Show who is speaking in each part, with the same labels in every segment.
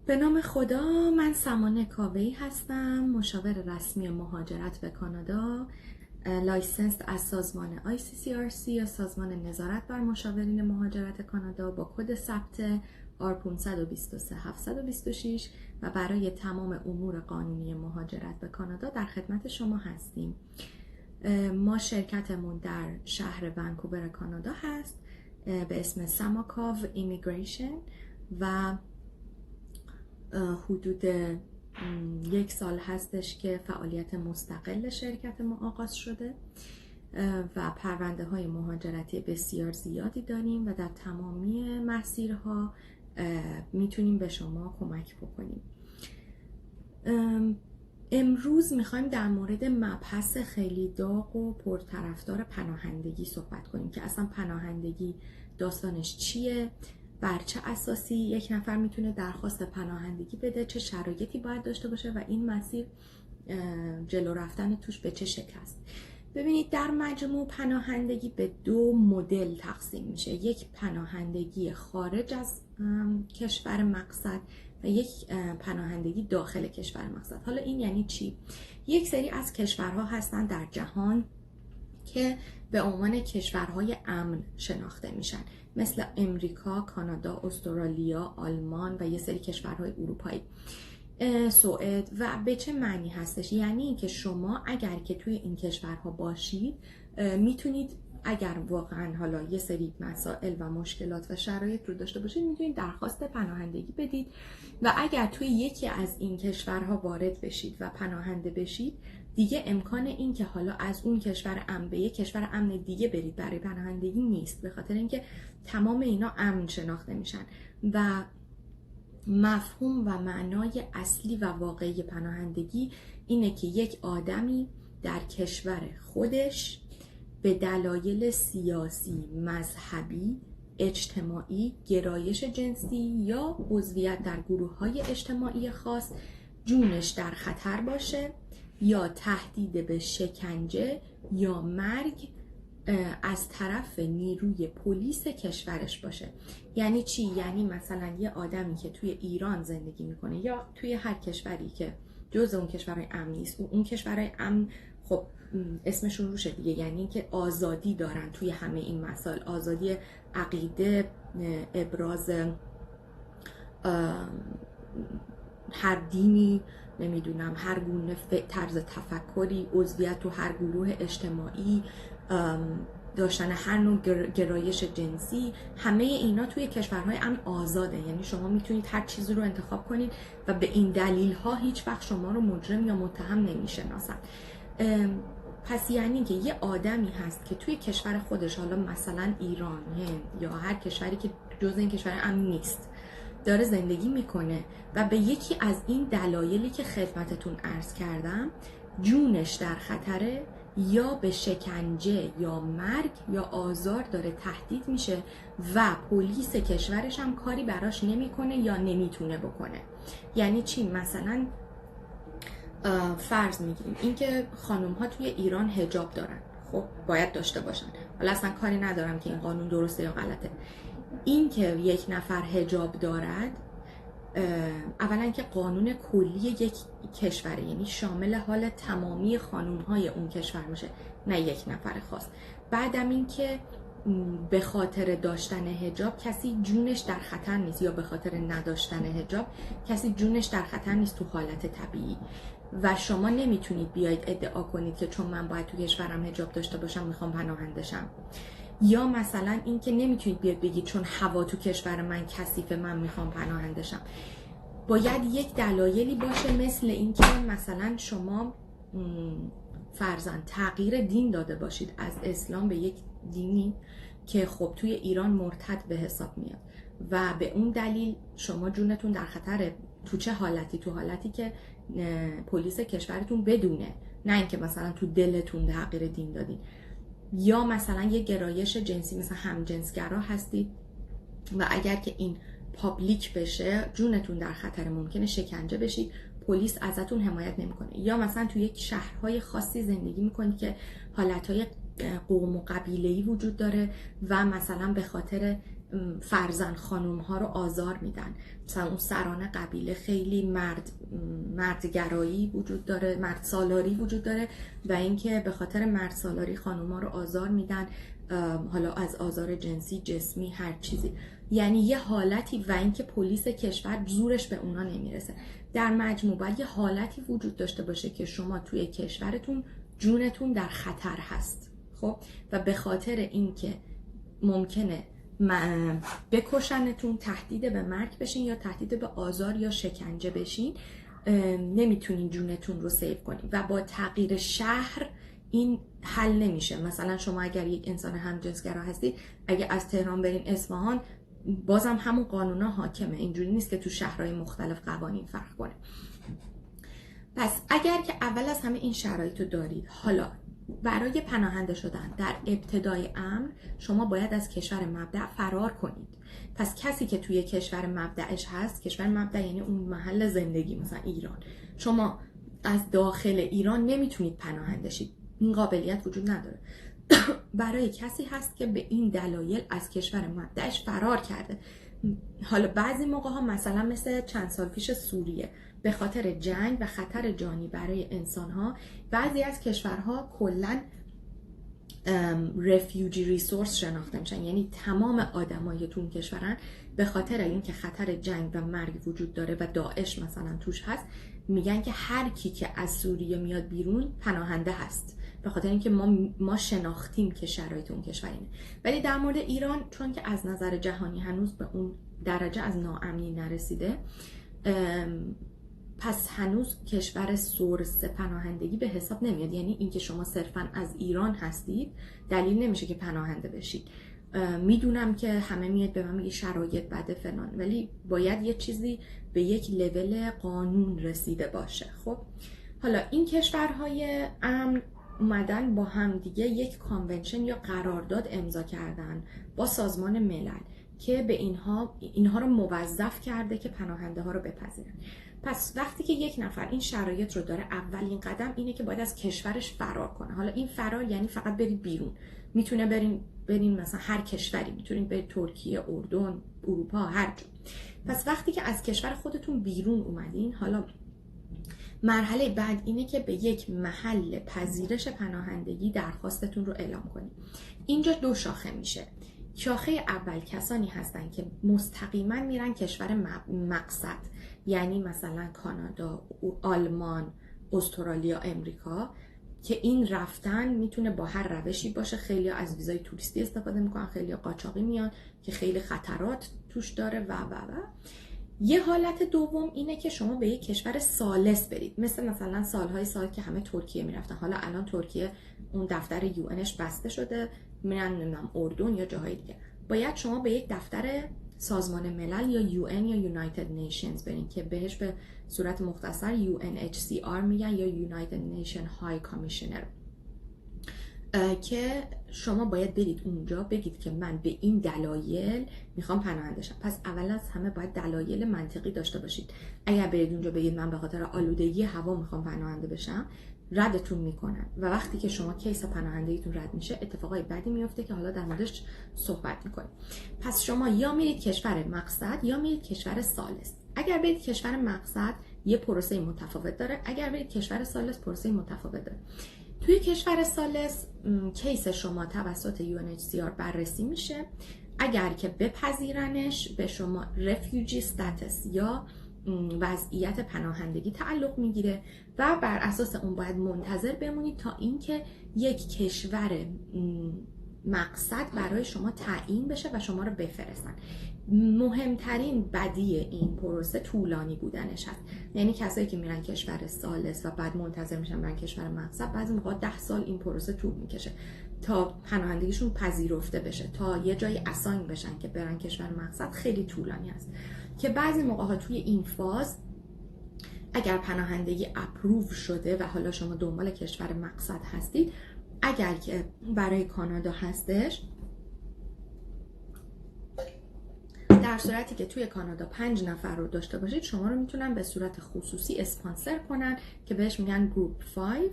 Speaker 1: به نام خدا، من سمانه کاوه‌ای هستم، مشاور رسمی مهاجرت به کانادا، لایسنس از سازمان ICCRC یا سازمان نظارت بر مشاورین مهاجرت کانادا با کد ثبت R523726 و برای تمام امور قانونی مهاجرت به کانادا در خدمت شما هستیم. ما شرکتمون در شهر ونکوور کانادا هست به اسم سماکاو ایمیگریشن و حدود 1 سال هستش که فعالیت مستقل شرکت ما آغاز شده و پرونده های مهاجرتی بسیار زیادی داریم و در تمامی مسیرها میتونیم به شما کمک بکنیم. امروز میخوایم در مورد مبحث خیلی داغ و پرطرفدار پناهندگی صحبت کنیم که اصلا پناهندگی داستانش چیه، بر چه اساسی یک نفر میتونه درخواست پناهندگی بده، چه شرایطی باید داشته باشه و این مسیر جلو رفتن توش به چه شکل است. ببینید، در مجموع پناهندگی به 2 مدل تقسیم میشه. یک پناهندگی خارج از کشور مقصد و یک پناهندگی داخل کشور مقصد. حالا این یعنی چی؟ یک سری از کشورها هستن در جهان که به عنوان کشورهای امن شناخته میشن، مثل امریکا، کانادا، استرالیا، آلمان و یه سری کشورهای اروپایی، سوئد. و به چه معنی هستش؟ یعنی اینکه شما اگر که توی این کشورها باشید میتونید، اگر واقعا حالا یه سری مسائل و مشکلات و شرایط رو داشته باشید، میتونید درخواست پناهندگی بدید و اگر توی یکی از این کشورها وارد بشید و پناهنده بشید، دیگه امکان این که حالا از اون کشور امن به یک کشور امن دیگه برید برای پناهندگی نیست، به خاطر اینکه تمام اینا امن شناخته میشن و مفهوم و معنای اصلی و واقعی پناهندگی اینه که یک آدمی در کشور خودش به دلایل سیاسی، مذهبی، اجتماعی، گرایش جنسی یا عضویت در گروه‌های اجتماعی خاص جونش در خطر باشه یا تهدید به شکنجه یا مرگ از طرف نیروی پلیس کشورش باشه. یعنی چی؟ یعنی مثلا یه آدمی که توی ایران زندگی میکنه یا توی هر کشوری که جز اون کشورهای امن نیست، اون کشورهای امن خب اسمشون روشه دیگه، یعنی که آزادی دارن توی همه این مسائل، آزادی عقیده، ابراز هر دینی، نمیدونم هر گونه طرز تفکری، عضویت تو هر گروه اجتماعی، داشتن هر نوع گرایش جنسی، همه اینا توی کشورهای امن آزاده. یعنی شما میتونید هر چیزی رو انتخاب کنید و به این دلیل ها هیچ وقت شما رو مجرم یا متهم نمیشناسن. پس یعنی که یه آدمی هست که توی کشور خودش، حالا مثلا ایران، هند یا هر کشوری که جز این کشور امن نیست، داره زندگی میکنه و به یکی از این دلایلی که خدمتتون عرض کردم جونش در خطره یا به شکنجه یا مرگ یا آزار داره تهدید میشه و پلیس کشورش هم کاری براش نمیکنه یا نمیتونه بکنه. یعنی چی؟ مثلا فرض میگیریم اینکه خانم ها توی ایران حجاب دارن، خب باید داشته باشن، حالا اصلا کاری ندارم که این قانون درسته یا غلطه. این که یک نفر حجاب دارد، اولا که قانون کلی یک کشوره، یعنی شامل حال تمامی خانوم‌های اون کشور میشه، نه یک نفر خاص. بعدم این که به خاطر داشتن حجاب کسی جونش در خطر نیست یا به خاطر نداشتن حجاب کسی جونش در خطر نیست تو حالت طبیعی و شما نمیتونید بیاید ادعا کنید که چون من باید تو کشورم حجاب داشته باشم میخوام پناهنده شم. یا مثلا این که نمیتونید بیاد بگید چون هوا تو کشور من کثیفه من میخوام پناهنده شم. باید یک دلایلی باشه، مثل این که مثلا شما فرضاً تغییر دین داده باشید از اسلام به یک دینی که خب توی ایران مرتد به حساب میاد و به اون دلیل شما جونتون در خطره. تو چه حالتی؟ تو حالتی که پلیس کشورتون بدونه، نه اینکه مثلا تو دلتون تغییر دین دادین. یا مثلا یه گرایش جنسی، مثلا همجنسگرا هستید و اگر که این پابلیک بشه جونتون در خطر، ممکنه شکنجه بشید، پلیس ازتون حمایت نمیکنه. یا مثلا توی یک شهرهای خاصی زندگی میکنید که حالتهای قوم و قبیله‌ای وجود داره و مثلا به خاطر فرزند خانم ها رو آزار میدن. مثلا اون سران قبیله خیلی مردگرایی وجود داره، مرد سالاری وجود داره و اینکه به خاطر مرد سالاری خانم ها رو آزار میدن، حالا از آزار جنسی، جسمی، هر چیزی. یعنی یه حالتی و اینکه پلیس کشور زورش به اونا نمیرسه. در مجموع باید یه حالتی وجود داشته باشه که شما توی کشورتون جونتون در خطر هست، خب، و به خاطر اینکه ممکنه بکشنتون، تهدید به مرگ بشین یا تهدید به آزار یا شکنجه بشین، نمیتونین جونتون رو سیو کنین و با تغییر شهر این حل نمیشه. مثلا شما اگر یک انسان همجنسگرا هستید، اگه از تهران برین اصفهان بازم همون قانونا حاکمه، اینجوری نیست که تو شهرهای مختلف قوانین فرق کنه. پس اگر که اول از همه این شرایط رو دارید، حالا برای پناهنده شدن در ابتدای امر شما باید از کشور مبدأ فرار کنید. پس کسی که توی کشور مبدأش هست، کشور مبدأ یعنی اون محل زندگی، مثلا ایران، شما از داخل ایران نمیتونید پناهنده شید، این قابلیت وجود نداره. برای کسی هست که به این دلایل از کشور مبدأش فرار کرده. حالا بعضی موقع ها مثلا مثل چند سال پیش سوریه، به خاطر جنگ و خطر جانی برای انسان ها، بعضی از کشورها کلن رفیوجی ریسورس شناخته میشن، یعنی تمام آدمای تو اون کشورن به خاطر اینکه خطر جنگ و مرگ وجود داره و داعش مثلا توش هست، میگن که هر کی که از سوریه میاد بیرون پناهنده هست، به خاطر اینکه ما شناختیم که شرایط اون کشور اینه. ولی در مورد ایران، چون که از نظر جهانی هنوز به اون درجه از ناامنی نرسیده، پس هنوز کشور سورس پناهندگی به حساب نمیاد. یعنی اینکه شما صرفا از ایران هستید دلیل نمیشه که پناهنده بشید. میدونم که همه میاد به من میگه شرایط بده فلان، ولی باید یه چیزی به یک لول قانون رسیده باشه. خب حالا این کشورهای امن اومدن با هم دیگه یک کانونشن یا قرارداد امضا کردن با سازمان ملل که به اینها رو موظف کرده که پناهنده ها رو بپذیرن. پس وقتی که یک نفر این شرایط رو داره، اولین قدم اینه که باید از کشورش فرار کنه. حالا این فرار یعنی فقط برید بیرون، میتونه برین مثلا هر کشوری، میتونید برید ترکیه، اردن، اروپا، هر جا. پس وقتی که از کشور خودتون بیرون اومدین، حالا مرحله بعد اینه که به یک محل پذیرش پناهندگی درخواستتون رو اعلام کنید. اینجا دو شاخه میشه. شاخه اول کسانی هستن که مستقیما میرن کشور مقصد، یعنی مثلا کانادا، آلمان، استرالیا، امریکا، که این رفتن میتونه با هر روشی باشه. خیلی از ویزای توریستی استفاده میکنن، خیلی قاچاقی میان که خیلی خطرات توش داره و. یه حالت دوم اینه که شما به یک کشور ثالث برید، مثلا سالهای سال که همه ترکیه میرفتن. حالا الان ترکیه اون دفتر UN بسته شده، میرن نمیدونم اردن یا جاهای دیگه. باید شما به یک دفتر سازمان ملل یا UN یا United Nations برین که بهش به صورت مختصر UNHCR میگن یا United Nations High Commissioner، که شما باید برید اونجا بگید که من به این دلایل میخوام پناهنده شم. پس اول از همه باید دلایل منطقی داشته باشید. اگر برید اونجا بگید من به خاطر آلودگی هوا میخوام پناهنده بشم، ردتون میکنن و وقتی که شما کیس پناهندگیتون رد میشه، اتفاقای بدی میفته که حالا در موردش صحبت میکنیم. پس شما یا میرید کشور مقصد یا میرید کشور ثالث. اگر برید کشور مقصد یه پروسه متفاوت داره، اگر برید کشور ثالث پروسه متفاوت داره. توی کشور ثالث کیس شما توسط UNHCR بررسی میشه. اگر که بپذیرنش به شما رفیوجی استاتس یا وضعیت پناهندگی تعلق میگیره و بر اساس اون باید منتظر بمونید تا اینکه یک کشور مقصد برای شما تعیین بشه و شما رو بفرستن. مهمترین بدی این پروسه طولانی بودنش هست. یعنی کسایی که میرن کشور ثالث و بعد منتظر میشن برن کشور مقصد، بعضی موقع 10 سال این پروسه طول میکشه تا پناهندگیشون پذیرفته بشه، تا یه جایی اساین بشن که برن کشور مقصد. خیلی طولانی است که بعضی موقع ها توی این فاز اگر پناهندگی اپروو شده و حالا شما دنبال کشور مقصد هستید، اگر که برای کانادا هستش، در در صورتی که توی کانادا 5 نفر رو داشته باشید، شما رو میتونن به صورت خصوصی اسپانسر کنن که بهش میگن گروپ 5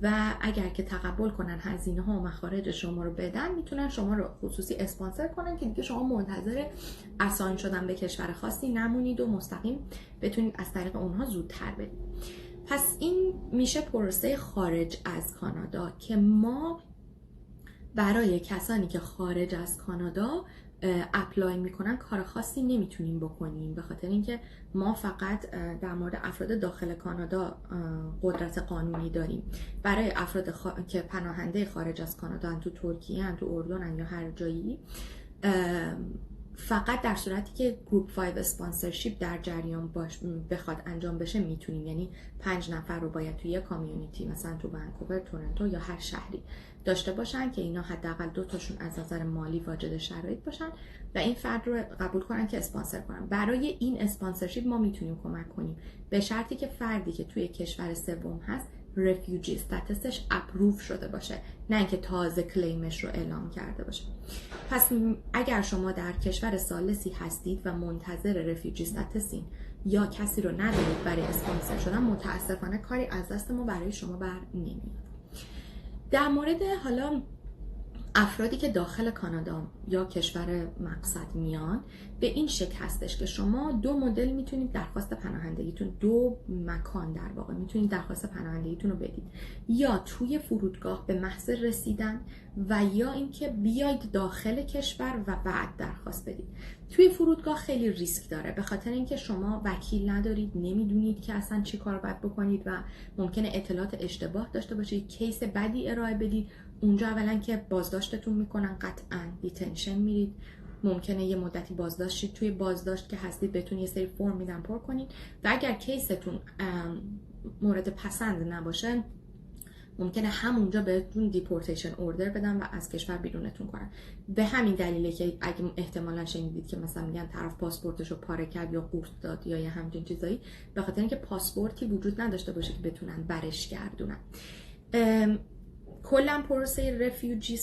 Speaker 1: و اگر که تقبل کنن هزینه ها و مخارج شما رو بدن، میتونن شما رو خصوصی اسپانسر کنن که دیگه شما منتظر اساین شدن به کشور خاصی نمونید و مستقیم بتونید از طریق اونها زودتر برید. پس این میشه پروسه خارج از کانادا که ما برای کسانی که خارج از کانادا اپلای میکنن کار خاصی نمیتونیم بکنیم، به خاطر اینکه ما فقط در مورد افراد داخل کانادا قدرت قانونی داریم. برای افراد که پناهنده خارج از کانادا هن، تو ترکیه هن، تو اردن هن یا هر جایی، فقط در صورتی که گروپ 5 اسپانسرشیپ در جریان بخواد انجام بشه میتونیم. یعنی 5 نفر رو باید توی یه کامیونیتی مثلا تو ونکوور، تورنتو یا هر شهری داشته باشن که اینا حداقل 2 تاشون از نظر مالی واجد شرایط باشن و این فرد رو قبول کنن که اسپانسر کنن. برای این اسپانسرشیپ ما میتونیم کمک کنیم به شرطی که فردی که توی کشور سوم هست رفیوجی استاتسش اپروو شده باشه، نه اینکه تازه کلیمش رو اعلام کرده باشه. پس اگر شما در کشور ثالثی هستید و منتظر رفیوجی استاتسین یا کسی رو ندارید برای اسپانسر شدن، متاسفانه کاری از دست ما برای شما بر نمیاد. در مورد حالا افرادی که داخل کانادا یا کشور مقصد میان، به این شکل هستش که شما 2 مدل میتونید درخواست پناهندگیتون، 2 مکان در واقع میتونید درخواست پناهندگیتون رو بدید، یا توی فرودگاه به محض رسیدن و یا اینکه بیاید داخل کشور و بعد درخواست بدید. توی فرودگاه خیلی ریسک داره، به خاطر اینکه شما وکیل ندارید، نمیدونید که اصلا چی کار باید بکنید و ممکنه اطلاعات اشتباه داشته باشید، کیس بدی ارائه بدید. اونجا اولا که بازداشتتون میکنن، قطعاً دیتنشن میرید، ممکنه یه مدتی بازداشت شید. توی بازداشت که هستید بهتون یه سری فرم میدن پر کنید و اگر کیستون مورد پسند نباشه ممکنه همونجا بهتون دیپورتیشن اوردر بدن و از کشور بیرونتون کنن. به همین دلیله که اگه احتمالاً شنیدید که مثلا میگن طرف پاسپورتشو پاره کرد یا قورت داد یا همچین چیزایی، به خاطر اینکه پاسپورتی وجود نداشته باشه که بتونن برش گردونن. کلا پروسه رفیوجی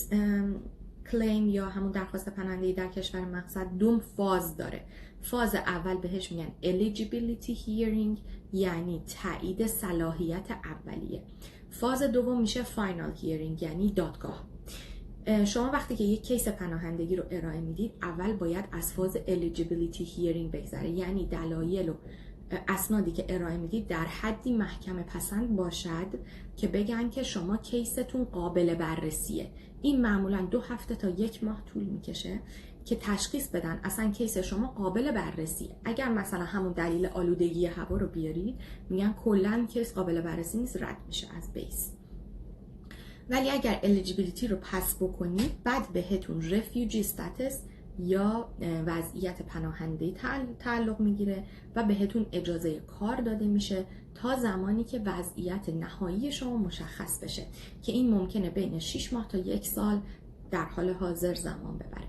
Speaker 1: کلیم یا همون درخواست پناهندگی در کشور مقصد 2 فاز داره. فاز اول بهش میگن eligibility hearing، یعنی تایید صلاحیت اولیه. فاز دوم میشه final hearing، یعنی دادگاه. شما وقتی که یک کیس پناهندگی رو ارائه میدید، اول باید از فاز eligibility hearing بگذره، یعنی دلایل و اسنادی که ارائه میدید در حدی محکمه پسند باشد که بگن که شما کیستون قابل بررسیه. این معمولا 2 هفته تا 1 ماه طول میکشه که تشخیص بدن اصلا کیس شما قابل بررسیه. اگر مثلا همون دلیل آلودگی هوا رو بیارید، میگن کلا کیس قابل بررسی نیست، رد میشه از بیس. ولی اگر eligibility رو پس بکنید، بعد بهتون refugee status یا وضعیت پناهندگی تعلق میگیره و بهتون اجازه کار داده میشه تا زمانی که وضعیت نهایی شما مشخص بشه که این ممکنه بین 6 ماه تا 1 سال در حال حاضر زمان ببره.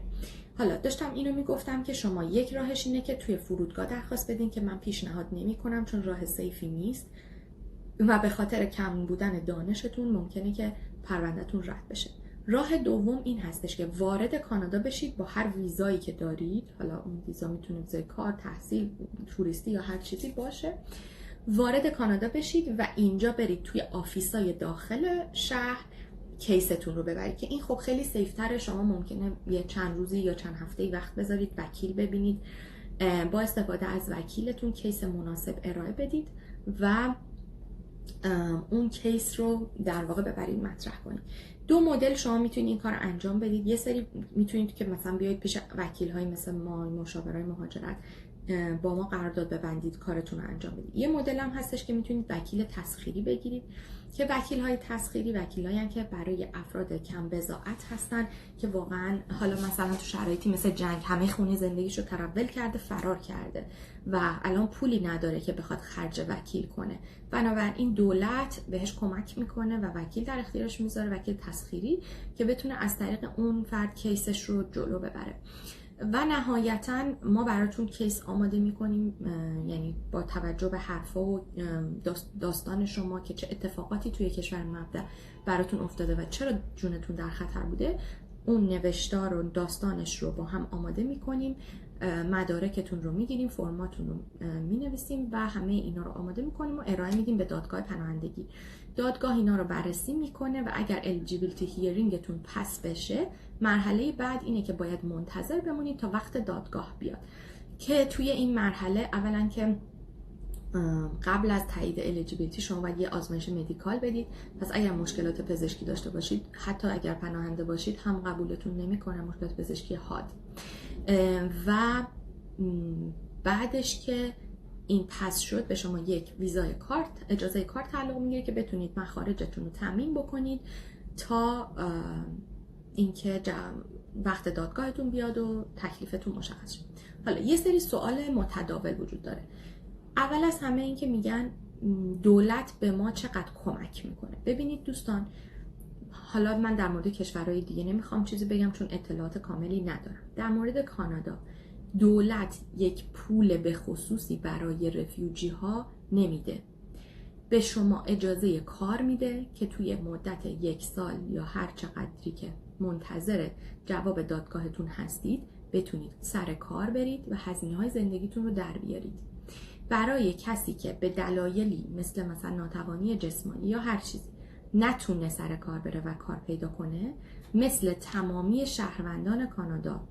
Speaker 1: حالا داشتم اینو میگفتم که شما یک راهش اینه که توی فرودگاه درخواست بدین که من پیشنهاد نمی کنم چون راه سیفی نیست و به خاطر کم بودن دانشتون ممکنه که پروندهتون رد بشه. راه دوم این هستش که وارد کانادا بشید با هر ویزایی که دارید، حالا اون ویزا میتونه ویزای کار، تحصیل، توریستی یا هر چیزی باشه. وارد کانادا بشید و اینجا برید توی آفیسای داخل شهر کیستون رو ببرید که این خب خیلی سیفتره. شما ممکنه یه چند روزی یا چند هفته‌ای وقت بذارید وکیل ببینید، با استفاده از وکیلتون کیس مناسب ارائه بدید و اون کیس رو در واقع ببرید مطرح کنید. 2 مدل شما میتونید این کار انجام بدید. یه سری میتونید که مثلا بیاید پیش وکیل های مثل ما، مشاورای مهاجرت، با ما قرارداد ببندید، کارتون رو انجام بدید. یه مدل هم هستش که میتونید وکیل تسخیری بگیرید که وکیل های تسخیری وکیلایی که برای افراد کم بضاعت هستن که واقعا حالا مثلا تو شرایطی مثل جنگ همه خونه زندگیشو ترول کرده، فرار کرده و الان پولی نداره که بخواد خرج وکیل کنه، بنابراین دولت بهش کمک میکنه و وکیل در اختیارش میذاره، وکیل تسخیری که بتونه از طریق اون فرد کیسش رو جلو ببره. و نهایتاً ما براتون کیس آماده میکنیم، یعنی با توجه به حرفا و داستان شما که چه اتفاقاتی توی کشور مبدأ براتون افتاده و چرا جونتون در خطر بوده، اون نوشتار و داستانش رو با هم آماده میکنیم مدارکتون رو میگیریم، فرماتون رو مینویسیم و همه اینا رو آماده میکنیم و ارائه میدیم به دادگاه پناهندگی. دادگاه اینا رو بررسی میکنه و اگر eligibility hearingتون پس بشه، مرحله بعد اینه که باید منتظر بمونید تا وقت دادگاه بیاد که توی این مرحله اولا که قبل از تایید eligibility شما باید یه آزمایش مدیکال بدید. پس اگر مشکلات پزشکی داشته باشید، حتی اگر پناهنده باشید هم قبولتون نمی‌کنه، مشکلات پزشکی حاد. و بعدش که این پس شد به شما یک ویزای کارت، اجازه کار تعلق میگیره که بتونید مخارجتون رو تامین بکنید تا اینکه وقت دادگاهتون بیاد و تکلیفتون مشخص شد. حالا یه سری سوال متداول وجود داره. اول از همه این که میگن دولت به ما چقدر کمک میکنه. ببینید دوستان، حالا من در مورد کشورهای دیگه نمیخوام چیزی بگم چون اطلاعات کاملی ندارم. در مورد کانادا دولت یک پول به خصوصی برای رفیوجی ها نمیده. به شما اجازه کار میده که توی مدت 1 سال یا هر چقدری که منتظر جواب دادگاهتون هستید بتونید سر کار برید و هزینه های زندگیتون رو در بیارید. برای کسی که به دلایلی مثل مثلا ناتوانی جسمانی یا هر چیزی نتونه سر کار بره و کار پیدا کنه، مثل تمامی شهروندان کانادا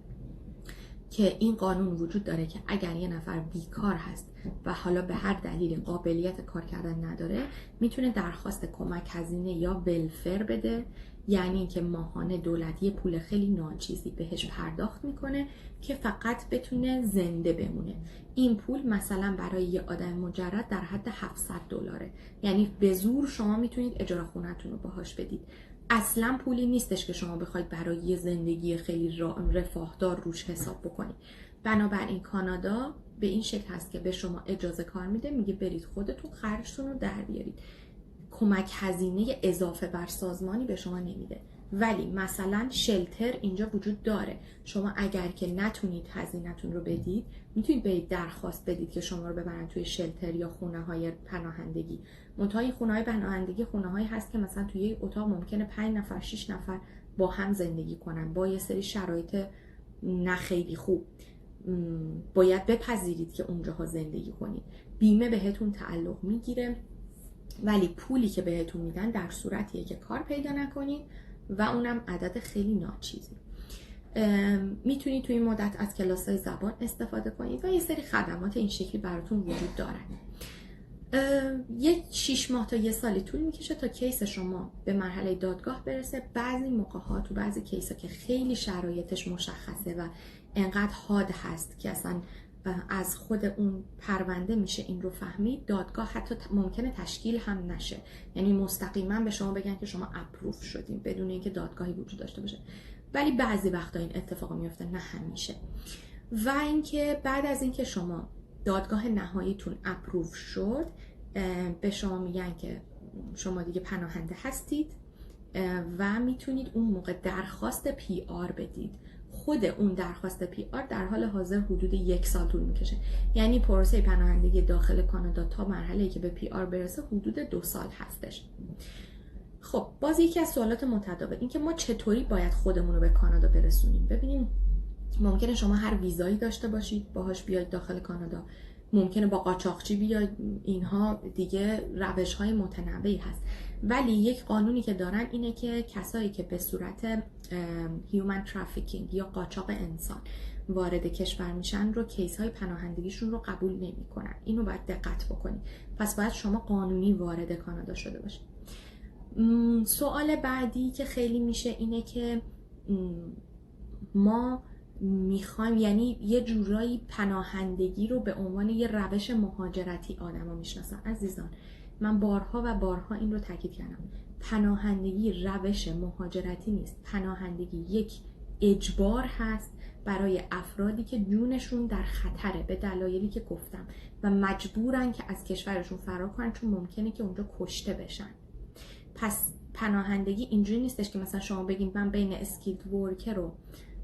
Speaker 1: که این قانون وجود داره که اگر یه نفر بیکار هست و حالا به هر دلیل قابلیت کار کردن نداره، میتونه درخواست کمک هزینه یا ولفر بده، یعنی که ماهانه دولت یه پول خیلی ناچیزی بهش پرداخت میکنه که فقط بتونه زنده بمونه. این پول مثلا برای یه آدم مجرد در حد $700، یعنی به زور شما میتونید اجاره خونه‌تون رو باهاش بدید. اصلا پولی نیستش که شما بخواید برای یه زندگی خیلی رفاهدار روش حساب بکنید. بنابراین کانادا به این شکل هست که به شما اجازه کار میده، میگه برید خودتون خرجتون رو در بیارید. کمک هزینه اضافه بر سازمانی به شما نمیده. ولی مثلا شلتر اینجا وجود داره. شما اگر که نتونید هزینه‌تون رو بدید، میتونید برید درخواست بدید که شما رو ببرن توی شلتر یا خونه‌های پناهندگی. منتها خونه‌های پناهندگی خونه‌هایی هست که مثلا توی یک اتاق ممکنه 5 نفر 6 نفر با هم زندگی کنن با یه سری شرایط نه خیلی خوب. باید بپذیرید که اونجاها زندگی کنید. بیمه بهتون تعلق میگیره، ولی پولی که بهتون میدن در صورتیه که کار پیدا نکنید و اونم عدد خیلی ناچیزی. میتونید توی این مدت از کلاس‌های زبان استفاده کنید و یه سری خدمات این شکلی براتون وجود دارن. یک 6 ماه تا 1 سالی طول میکشه تا کیس شما به مرحله دادگاه برسه. بعضی موقع‌ها تو بعضی کیس‌ها که خیلی شرایطش مشخصه و انقدر حاد هست که اصلا از خود اون پرونده میشه این رو فهمید، دادگاه حتی ممکنه تشکیل هم نشه، یعنی مستقیما به شما بگن که شما اپروف شدین بدون اینکه دادگاهی وجود داشته باشه. ولی بعضی وقتا این اتفاق میفته، نه همیشه. و اینکه بعد از اینکه شما دادگاه نهاییتون اپروف شد، به شما میگن که شما دیگه پناهنده هستید و میتونید اون موقع درخواست پی آر بدید. خود اون درخواست پی آر در حال حاضر حدود 1 سال طول میکشه، یعنی پروسه پناهندگی داخل کانادا تا مرحله‌ای که به پی آر برسه حدود 2 سال هستش. خب باز یکی از سوالات متداول این که ما چطوری باید خودمون رو به کانادا برسونیم. ببینیم ممکنه شما هر ویزایی داشته باشید باهاش بیاید داخل کانادا، ممکنه با قاچاقچی بیاید، اینها دیگه روش‌های متنوعی هست. ولی یک قانونی که دارن اینه که کسایی که به صورت هیومن ترافیکینگ یا قاچاق انسان وارد کشور میشن رو کیس‌های پناهندگیشون رو قبول نمی‌کنن. اینو باید دقت بکنید. پس باید شما قانونی وارد کانادا شده باشید. سوال بعدی که خیلی میشه اینه که ما میخوایم، یعنی یه جورایی پناهندگی رو به عنوان یه روش مهاجرتی آدما میشناسن. عزیزان من بارها و بارها این رو تاکید کردم، پناهندگی روش مهاجرتی نیست. پناهندگی یک اجبار هست برای افرادی که جونشون در خطره به دلایلی که گفتم و مجبورن که از کشورشون فرار کنن چون ممکنه که اونجا کشته بشن. پس پناهندگی اینجوری نیستش که مثلا شما بگین من بین اسکیلد ورکر رو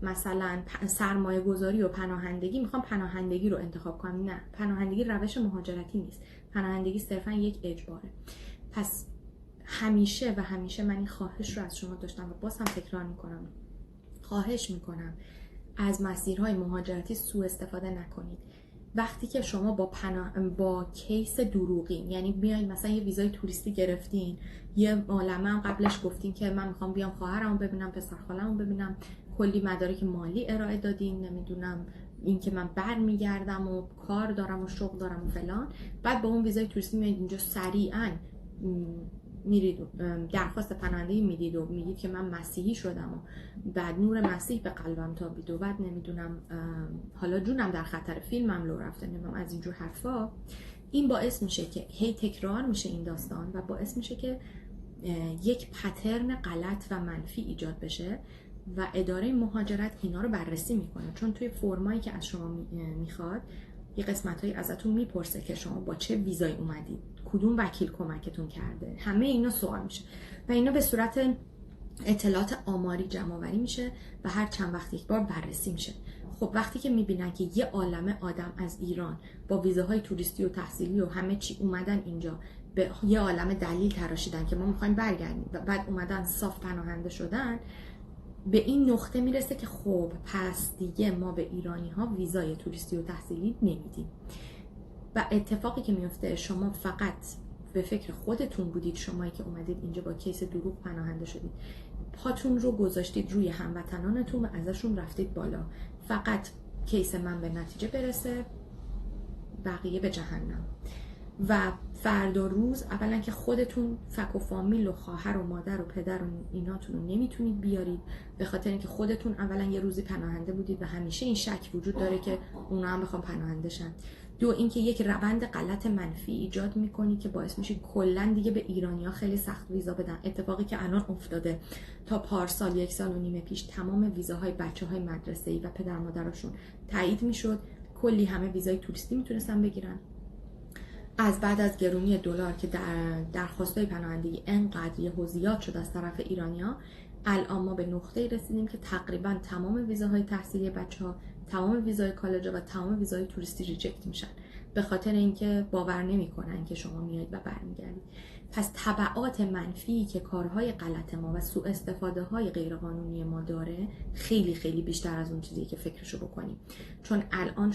Speaker 1: مثلا سرمایه گذاری و پناهندگی میخوام پناهندگی رو انتخاب کنم. نه، پناهندگی روش مهاجرتی نیست. پناهندگی صرفا یک اجباره. پس همیشه و همیشه من این خواهش رو از شما داشتم و باز هم تکرار میکنم، خواهش میکنم از مسیرهای مهاجرتی سوء استفاده نکنید. وقتی که شما با کیس دروغی، یعنی بیاین مثلا یه ویزای توریستی گرفتین، یه عالمه هم قبلش گفتین که من میخوام بیام خواهرمو ببینم، پسر خاله‌مو ببینم، کلی مدارک مالی ارائه دادین، نمیدونم این که من برمیگردم و کار دارم و شغل دارم و فلان، بعد با اون ویزای توریستی میایید اینجا سریعا میرید درخواست پناهندگی میدید و میگید که من مسیحی شدم و بعد نور مسیح به قلبم تابید و بعد نمیدونم حالا جونم در خطر، فیلمم لو رفته، نمیدونم از اینجور حرفا. این باعث میشه که هی تکرار میشه این داستان و باعث میشه که یک پترن غلط و منفی ایجاد بشه و اداره مهاجرت اینا رو بررسی میکنه، چون توی فرمایی که از شما میخواد یه قسمتایی ازتون میپرسه که شما با چه ویزای اومدید، کدوم وکیل کمکتون کرده، همه اینا سوال میشه و اینا به صورت اطلاعات آماری جمع آوری میشه و هر چند وقت یک بار بررسی میشه. خب وقتی که میبینن که یه عالمه آدم از ایران با ویزاهای توریستی و تحصیلی و همه چی اومدن اینجا، به یه عالمه دلیل تراشیدن که ما میخوایم برگردیم و بعد اومدن صاف پناهنده شدن، به این نقطه میرسه که خب پس دیگه ما به ایرانی ها ویزای توریستی و تحصیلی نمیدیم. و اتفاقی که میفته شما فقط به فکر خودتون بودید، شمایی که اومدید اینجا با کیس دروغ پناهنده شدید، پاتون رو گذاشتید روی هموطنانتون و ازشون رفتید بالا، فقط کیس من به نتیجه برسه بقیه به جهنم. و فردا روز اولا که خودتون فک و فامیل و خواهر و مادر و پدر و ایناتون رو نمیتونید بیارید، به خاطر اینکه خودتون اولا یه روزی پناهنده بودید و همیشه این شک وجود داره که اونا هم بخوام پناهنده شن. دو اینکه یک روند غلط منفی ایجاد میکنی که باعث میشه کلا دیگه به ایرانی‌ها خیلی سخت ویزا بدن. اتفاقی که الان افتاده، تا پارسال 1.5 سال پیش تمام ویزاهای بچه‌های مدرسه‌ای و پدر مادرشون تایید میشد، کلی همه ویزای توریستی میتونستن بگیرن. از بعد از گرونی دلار که در درخواستای پناهندگی انقدر یهو زیاد شد از طرف ایرانی‌ها، الان ما به نقطه‌ای رسیدیم که تقریبا تمام ویزاهای تحصیلی بچه‌ها، تمام ویزای کالج و تمام ویزای توریستی ریجکت میشن، به خاطر اینکه باور نمی‌کنن که شما میایید و برمیگردید. پس تبعات منفی که کارهای غلط ما و سوء استفاده های غیرقانونی ما داره خیلی خیلی بیشتر از اون چیزی که فکرشو بکنیم. چون الان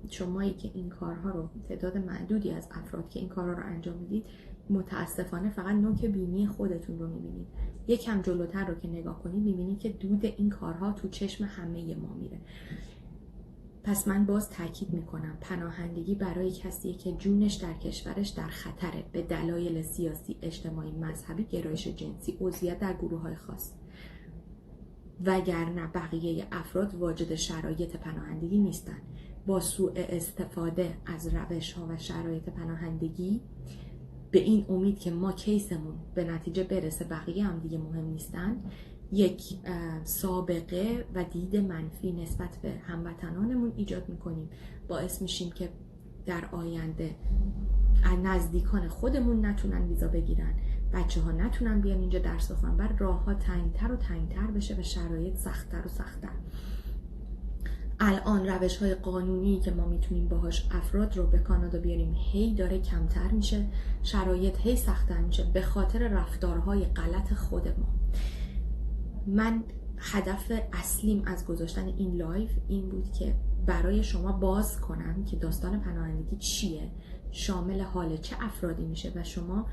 Speaker 1: شمایی که این کارها رو، تعداد معدودی از افراد که این کارها رو انجام میدید، متاسفانه فقط نوک بینی خودتون رو میبینید. یکم جلوتر رو که نگاه کنید میبینید که دود این کارها تو چشم همه ما میره. پس من باز تاکید میکنم پناهندگی برای کسیه که جونش در کشورش در خطره به دلایل سیاسی، اجتماعی، مذهبی، گرایش جنسی، عضویت در گروه‌های خاص. وگرنه بقیه افراد واجد شرایط پناهندگی نیستن. با سوء استفاده از روش‌ها و شرایط پناهندگی به این امید که ما کیسمون به نتیجه برسه، بقیه هم دیگه مهم نیستن، یک سابقه و دید منفی نسبت به هموطنانمون ایجاد میکنیم. باعث میشیم که در آینده نزدیکان خودمون نتونن ویزا بگیرن، بچه ها نتونن بیان اینجا درس بخونن، بعد راه ها تنگتر و تنگتر بشه و شرایط سختتر و سختتر. الان روش های قانونی که ما میتونیم باهاش افراد رو به کانادا بیاریم هی داره کمتر میشه، شرایط هی سختتر میشه به خاطر رفتارهای غلط خود ما. من هدف اصلیم از گذاشتن این لایو این بود که برای شما باز کنم که داستان پناهندگی چیه، شامل حال چه افرادی میشه و شما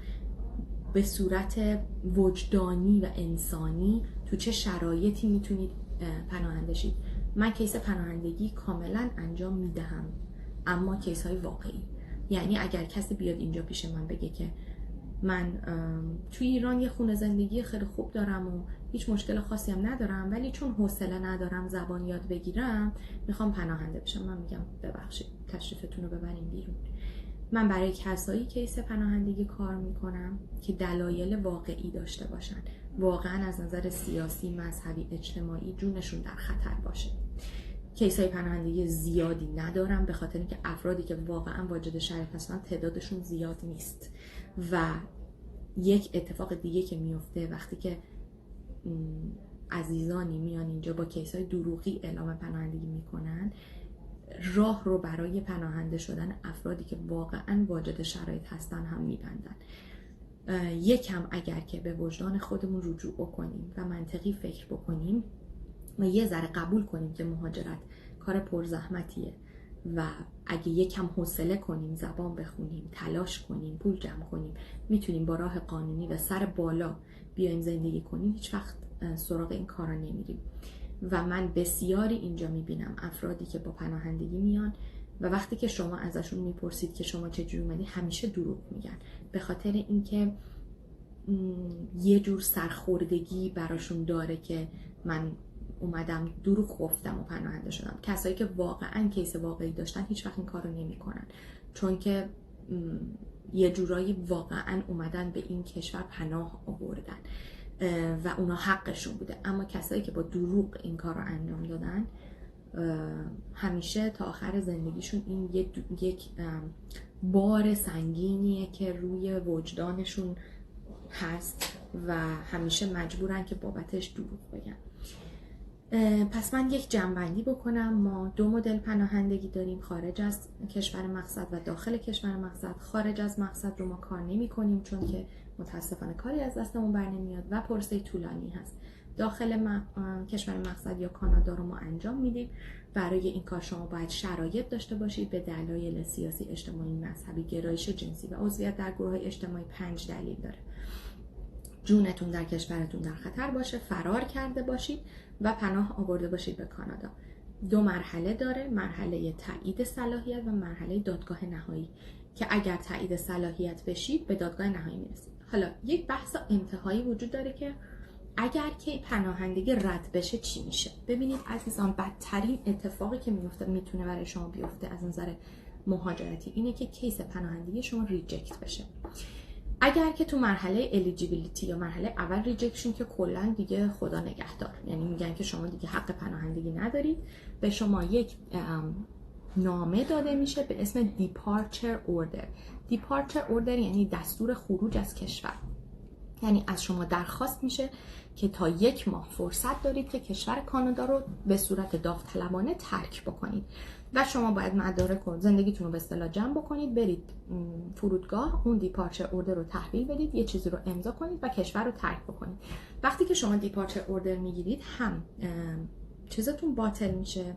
Speaker 1: به صورت وجدانی و انسانی تو چه شرایطی میتونید پناهنده شید. من کیس پناهندگی کاملا انجام میدهم، اما کیس های واقعی. یعنی اگر کسی بیاد اینجا پیش من بگه که من توی ایران یه خونه زندگی خیلی خوب دارم و هیچ مشکل خاصی هم ندارم، ولی چون حوصله ندارم زبان یاد بگیرم میخوام پناهنده بشم، من میگم ببخشید تشریفتون رو ببرین بیرون. من برای کسایی کیس پناهندگی کار میکنم که دلایل واقعی داشته باشن، واقعا از نظر سیاسی، مذهبی، اجتماعی جونشون در خطر باشه. کیسای پناهندگی زیادی ندارم به خاطر اینکه افرادی که واقعا واجد شرایط هستن تعدادشون زیاد نیست. و یک اتفاق دیگه که میفته وقتی که عزیزانی میان اینجا با کیسای دروغی اعلام پناهندگی میکنن، راه رو برای پناهنده شدن افرادی که واقعا واجد شرایط هستن هم میبندن. یکم اگر که به وجدان خودمون رجوع بکنیم و منطقی فکر بکنیم، ما یه ذره قبول کنیم که مهاجرت کار پرزحمتیه و اگه یکم حوصله کنیم، زبان بخونیم، تلاش کنیم، پول جمع کنیم، میتونیم با راه قانونی و سر بالا بیایم زندگی کنیم، هیچ وقت سراغ این کارا نمیریم. و من بسیاری اینجا میبینم افرادی که با پناهندگی میان و وقتی که شما ازشون میپرسید که شما چجوری اومدی، همیشه دروغ میگن، به خاطر اینکه یه جور سرخوردگی براشون داره که من اومدم دروغ گفتم و پناهنده شدم. کسایی که واقعا کیس واقعی داشتن هیچ وقت این کارو نمیکنن، چون که یه جورایی واقعا اومدن به این کشور پناه آوردن و اونا حقشون بوده. اما کسایی که با دروغ این کار رو انجام دادن همیشه تا آخر زندگیشون این یک بار سنگینیه که روی وجدانشون هست و همیشه مجبورن که بابتش دروغ بگن. پس من یک جمع‌بندی بکنم. ما 2 مدل پناهندگی داریم، خارج از کشور مقصد و داخل کشور مقصد. خارج از مقصد رو ما کار نمی کنیم چون که متاسفانه کاری از دستمون بر نمیاد و پروسه طولانی هست. داخل کشور مقصد یا کانادا رو ما انجام میدیم. برای این کار شما باید شرایط داشته باشید به دلایل سیاسی، اجتماعی، مذهبی، گرایش جنسی و عضویت در گروه‌های اجتماعی. 5 دلیل داره. جونتون در کشورتون در خطر باشه، فرار کرده باشید و پناه آورده باشید به کانادا. 2 مرحله داره، مرحله تایید صلاحیت و مرحله دادگاه نهایی که اگر تایید صلاحیت بشید به دادگاه نهایی میرسید. حالا یک بحث انتهایی وجود داره که اگر که پناهندگی رد بشه چی میشه؟ ببینید عزیزان، بدترین اتفاقی که میتونه برای شما بیفته از نظر مهاجرتی اینه که کیس پناهندگی شما ریجکت بشه. اگر که تو مرحله الیجیبیلیتی یا مرحله اول ریجکشن که کلا دیگه خدا نگهدار، یعنی میگن که شما دیگه حق پناهندگی ندارید، به شما یک نامه داده میشه به اسم دیپارچر اوردر. دیپارچر اوردر یعنی دستور خروج از کشور. یعنی از شما درخواست میشه که تا 1 ماه فرصت دارید که کشور کانادا رو به صورت داوطلبانه ترک بکنید و شما باید مدارک و زندگیتون رو به اصطلاح جمع بکنید، برید فرودگاه، اون دیپارچر اوردر رو تحویل بدید، یه چیزی رو امضا کنید و کشور رو ترک بکنید. وقتی که شما دیپارچر اوردر میگیرید هم چیزتون باطل میشه،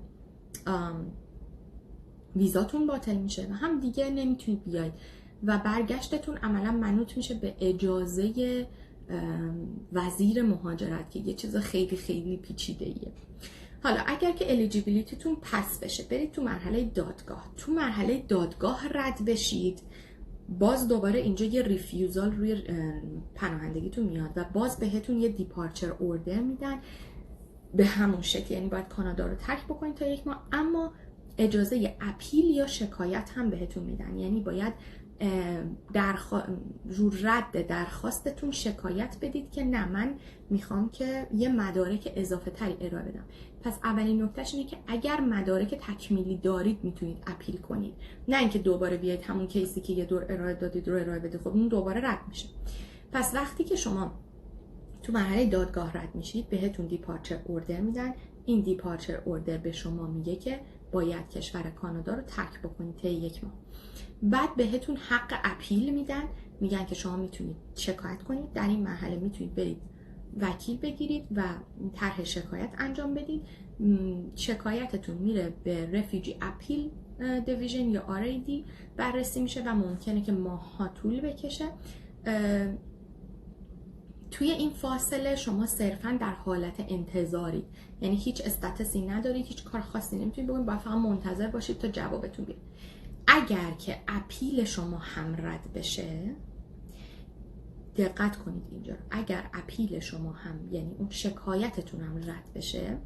Speaker 1: ویزاتون باطل میشه و هم دیگه نمیتونید بیاید و برگشتتون عملا منوط میشه به اجازه وزیر مهاجرت که یه چیز خیلی خیلی پیچیده‌ایه. حالا اگر که الیجیبیلیتیتون پس بشه، برید تو مرحله دادگاه. تو مرحله دادگاه رد بشید، باز دوباره اینجا یه ریفیوزال روی پناهندگیتون میاد و باز بهتون یه دیپارچر اوردر میدن به همون شکل، یعنی باید کانادا رو ترک بکنید تا 1 ماه، اما اجازه اپیل یا شکایت هم بهتون میدن. یعنی باید رو رد درخواستتون شکایت بدید که نه، من میخوام که یه مدارک اضافه تری ارائه بدم. پس اولین نکتهش اینه که اگر مدارک تکمیلی دارید میتونید اپیل کنید، نه اینکه دوباره بیاید همون کیسی که یه دور ارائه دادید رو ارائه بده، خب اون دوباره رد میشه. پس وقتی که شما تو مرحله دادگاه رد میشید بهتون دیپارچر اوردر میدن. این دیپارچر اوردر به شما میگه که باید کشور کانادا رو ترک بکنید طی 1 ماه. بعد بهتون حق اپیل میدن، میگن که شما میتونید شکایت کنید. در این مرحله میتونید برید وکیل بگیرید و طرح شکایت انجام بدید. شکایتتون میره به رفیوجی اپیل دیویژن یا RAD بررسی میشه و ممکنه که ماه‌ها طول بکشه. توی این فاصله شما صرفاً در حالت انتظارید، یعنی هیچ استاتسی ندارید، هیچ کار خاصی نمیتونید بکنید، باید فقط منتظر باشید تا جوابتون بیاد. اگر که اپیل شما هم رد بشه، دقت کنید اینجا، اگر اپیل شما هم یعنی اون شکایتتون هم رد بشه،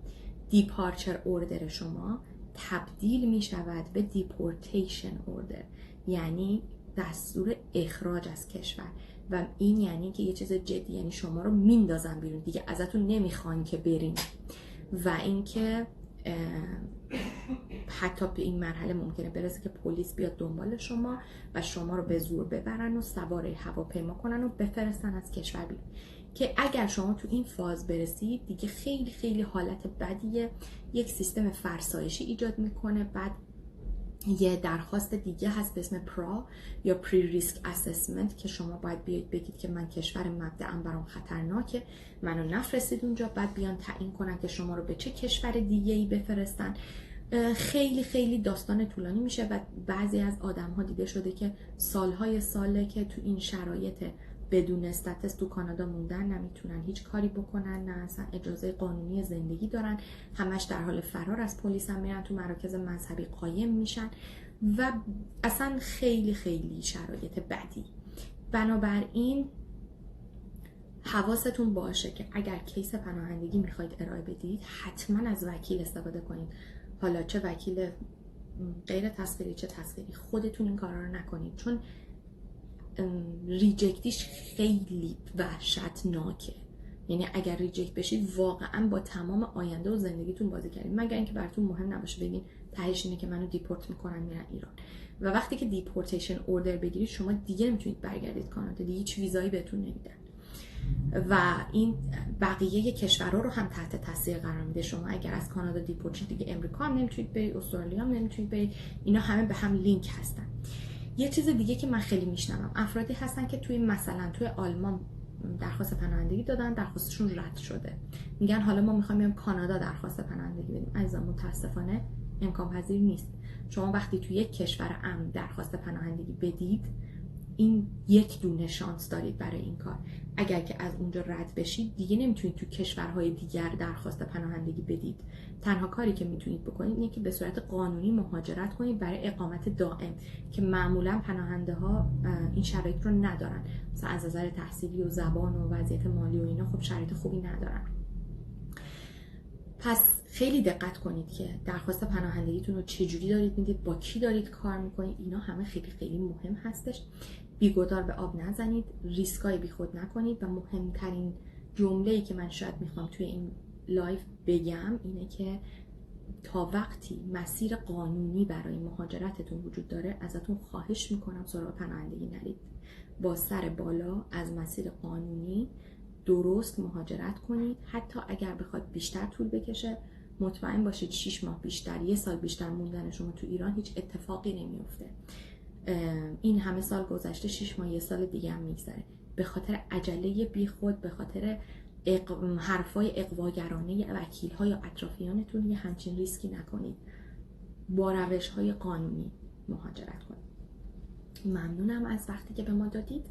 Speaker 1: دیپارچر اوردر شما تبدیل می شود به دیپورتیشن اوردر، یعنی دستور اخراج از کشور. و این یعنی که یه چیز جدی، یعنی شما رو میندازن بیرون، دیگه ازتون نمیخوان که برین. و اینکه حتی به این مرحله ممکنه برسه که پلیس بیاد دنبال شما و شما رو به زور ببرن و سوار هواپیما کنن و بفرستن از کشور بیرون. که اگر شما تو این فاز برسید دیگه خیلی خیلی حالت بدیه، یک سیستم فرسایشی ایجاد میکنه. بعد یه درخواست دیگه هست به اسم پرا یا پری ریسک اسسمنت که شما باید بیاید بگید که من کشور مبدأم برام خطرناکه، منو نفرستید اونجا، بعد بیان تعیین کنن که شما رو به چه کشور دیگه‌ای بفرستن. خیلی خیلی داستان طولانی میشه و بعضی از آدم‌ها دیده شده که سالهای ساله که تو این شرایط بدون استاتس تو کانادا موندن، نمیتونن هیچ کاری بکنن، نه اصلا اجازه قانونی زندگی دارن، همش در حال فرار از پلیس هم میرن، تو مراکز مذهبی قایم میشن و اصلا خیلی خیلی شرایط بدی. بنابراین حواستون باشه که اگر کیس پناهندگی میخواید ارائه بدید حتما از وکیل استفاده کنید، حالا چه وکیل غیر تصویری چه تصویری، خودتون این کارا رو نکنید چون ریجکتیش خیلی وحشتناکه. یعنی اگر ریجکت بشید واقعا با تمام آینده و زندگیتون بازی کردید، مگر اینکه براتون مهم نباشه بگین تهش اینه که منو دیپورت میکنن میرن ایران. و وقتی که دیپورتیشن اوردر بگیرید شما دیگه نمیتونید برگردید کانادا، دیگه هیچ ویزایی بهتون نمیدن و این بقیه کشورها رو هم تحت تاثیر قرار میده. شما اگر از کانادا دیپورت شید دیگه امریکا هم نمیتونید برید، استرالیا هم نمیتونید برید، اینا همه به هم لینک هستن. یه چیز دیگه که من خیلی میشنوم، افرادی هستن که توی آلمان درخواست پناهندگی دادن، درخواستشون رد شده، میگن حالا ما میخوایم بیام کانادا درخواست پناهندگی بدیم. عزیزان متاسفانه امکان پذیر نیست. شما وقتی توی یک کشور امن درخواست پناهندگی بدید، این یک دونه شانس دارید برای این کار. اگر که از اونجا رد بشید دیگه نمیتونید تو کشورهای دیگر درخواست پناهندگی بدید. تنها کاری که میتونید بکنید اینه که به صورت قانونی مهاجرت کنید برای اقامت دائم که معمولا پناهنده ها این شرایط رو ندارن، مثلا از نظر تحصیلی و زبان و وضعیت مالی و اینا خب شرایط خوبی ندارن. پس خیلی دقت کنید که درخواست پناهندگیتون رو چجوری دارید میدید، با کی دارید کار میکنید، اینا همه خیلی خیلی مهم هستش. بیگدار به آب نزنید، ریسکای بی خود نکنید و مهمترین جمله‌ای که من شاید میخوام توی این لایف بگم اینه که تا وقتی مسیر قانونی برای مهاجرتتون وجود داره ازتون خواهش میکنم سراغ پناهندگی نرید. با سر بالا از مسیر قانونی درست مهاجرت کنید. حتی اگر بخواد بیشتر طول بکشه مطمئن باشید 6 ماه بیشتر، 1 سال بیشتر موندن شما تو ایران هیچ اتفاقی نمیفته. این همه سال گذشته 6 ماه 1 سال دیگه هم میگذره. به خاطر عجله بیخود، به خاطر حرفای اغواگرانه وکیل‌ها یا اطرافیانتون یه همچین ریسکی نکنید. با روش‌های قانونی مهاجرت کنید. ممنونم از وقتی که به ما دادید.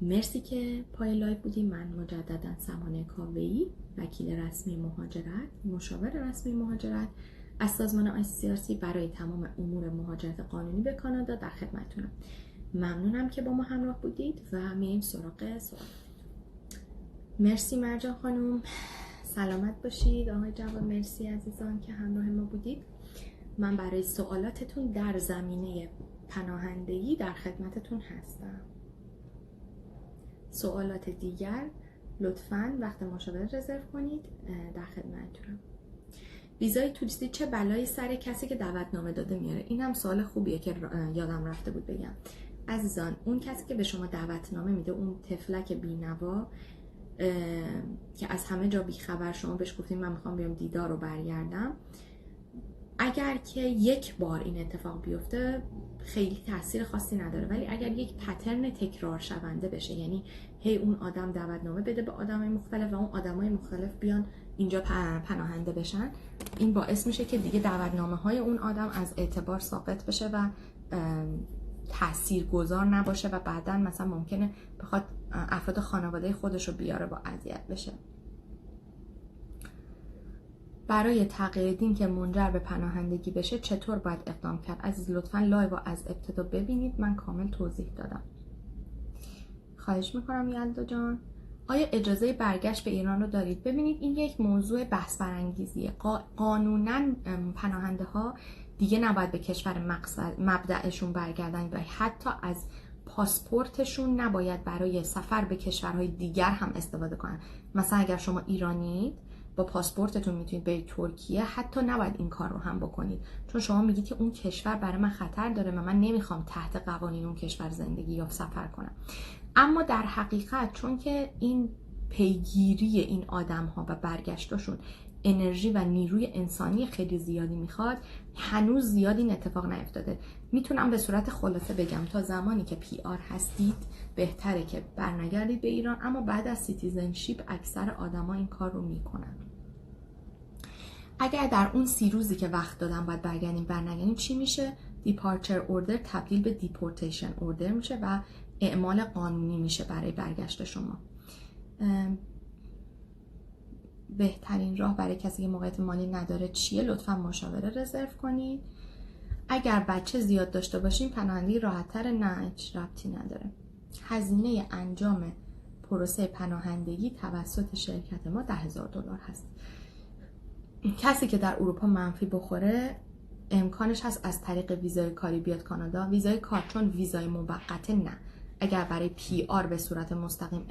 Speaker 1: مرسی که پای لایو بودیم. من مجددا سمانه کاوه‌ای، وکیل رسمی مهاجرت، مشاور رسمی مهاجرت از سازمان ICRC برای تمام امور مهاجرت قانونی به کانادا در خدمتتونم. ممنونم که با ما همراه بودید و میریم سراغ سوال. مرسی مرجان خانم، سلامت باشید. آقای جواد مرسی عزیزان که همراه ما بودید. من برای سوالاتتون در زمینه پناهندگی در خدمتتون هستم. سوالات دیگر لطفاً وقت مشاوره رزرو کنید، در خدمتتونم. ویزای توریستی چه بلایی سر کسی که دعوتنامه داده میاره؟ این هم سوال خوبیه که یادم رفته بود بگم. عزیزان اون کسی که به شما دعوتنامه میده، اون طفلک بی‌نوا که از همه جا بیخبر، شما بهش گفتین من میخوام بیام دیدار رو برگردم، اگر که یک بار این اتفاق بیفته خیلی تاثیر خاصی نداره، ولی اگر یک پترن تکرار شونده بشه، یعنی هی اون آدم دعوتنامه بده به آدمای مختلف و اون آدمای مختلف بیان اینجا پناهنده بشن، این باعث میشه که دیگه دعوتنامه های اون آدم از اعتبار ساقط بشه و تاثیرگذار نباشه و بعداً مثلا ممکنه بخواد افراد خانواده خودش رو بیاره با اذیت بشه. برای تغییر دین که منجر به پناهندگی بشه چطور باید اقدام کرد؟ عزیز لطفاً لایو رو از ابتدا ببینید، من کامل توضیح دادم. خواهش میکنم یلدا جان. آیا اجازه برگشت به ایران رو دارید؟ ببینید این یک موضوع بحث برانگیزیه. قانوناً پناهنده ها دیگه نباید به کشور مبدأشون برگردن و حتی از پاسپورتشون نباید برای سفر به کشورهای دیگر هم استفاده کنن. مثلا اگر شما ایرانیید با پاسپورتتون میتونید برید ترکیه، حتی نباید این کار رو هم بکنید، چون شما میگید که اون کشور برای من خطر داره و من نمیخوام تحت قوانین اون کشور زندگی یا سفر کنم. اما در حقیقت چون که این پیگیری این آدم ها و برگشتشون انرژی و نیروی انسانی خیلی زیادی میخواد، هنوز زیاد این اتفاق نیفتاده. میتونم به صورت خلاصه بگم تا زمانی که PR هستید بهتره که برنگردید به ایران، اما بعد از سیتیزنشیپ اکثر آدما این کار رو میکنن. اگر در اون 30 روزی که وقت دادم باید برنگردیم چی میشه؟ دیپارچر اوردر تبدیل به دیپورتیشن اوردر میشه و اعمال قانونی میشه برای برگشت شما. بهترین راه برای کسی که موقعیت مالی نداره چیه؟ لطفا مشاوره رزرو کنید. اگر بچه زیاد داشته باشین پناهندگی راحت‌تر؟ نه، هیچ ربطی نداره. هزینه انجام پروسه پناهندگی توسط شرکت ما $10,000 هست. کسی که در اروپا منفی بخوره امکانش هست از طریق ویزای کاری بیاد کانادا. ویزای کار چون ویزای موقته نه. اگر برای PR به صورت مستقیم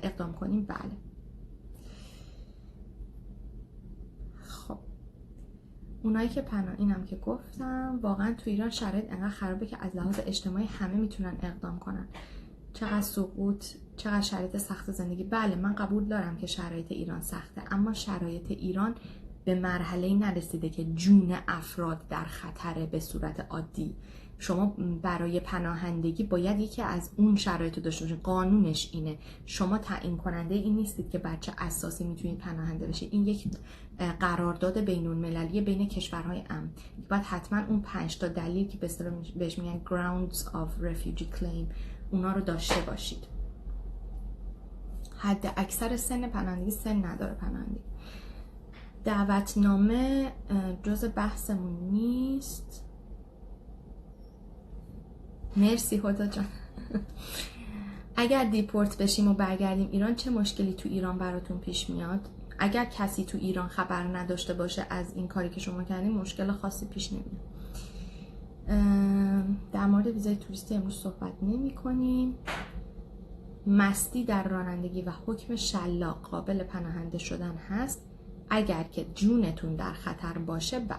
Speaker 1: اقدام کنیم بله. خب اونایی که اینم که گفتم، واقعا تو ایران شرایط انقدر خرابه که از لحاظ اجتماعی همه میتونن اقدام کنن. چقدر سقوط، چقدر شرایط سخت زندگی. بله من قبول دارم که شرایط ایران سخته، اما شرایط ایران به مرحله‌ای نرسیده که جون افراد در خطره به صورت عادی. شما برای پناهندگی باید یکی از اون شرایط رو داشته باشید. قانونش اینه. شما تعیین کننده این نیستید که بچه اساسی میتونید پناهنده بشید. این یک قرارداد بین‌المللی بین کشورهای امن. باید حتما اون 5 تا دلیل که به اصطلاح بهش میگن grounds of refugee claim اونا رو داشته باشید. حد اکثر سن پناهندگی سن نداره پناهندگی. دعوتنامه جز بحثمون نیست. مرسی هدا جان. اگر دیپورت بشیم و برگردیم ایران چه مشکلی تو ایران براتون پیش میاد؟ اگر کسی تو ایران خبر نداشته باشه از این کاری که شما کردین مشکل خاصی پیش نمیاد. در مورد ویزای توریستی امروز صحبت نمی کنیم. مستی در رانندگی و حکم شلاق قابل پناهنده شدن هست اگر که جونتون در خطر باشه بله.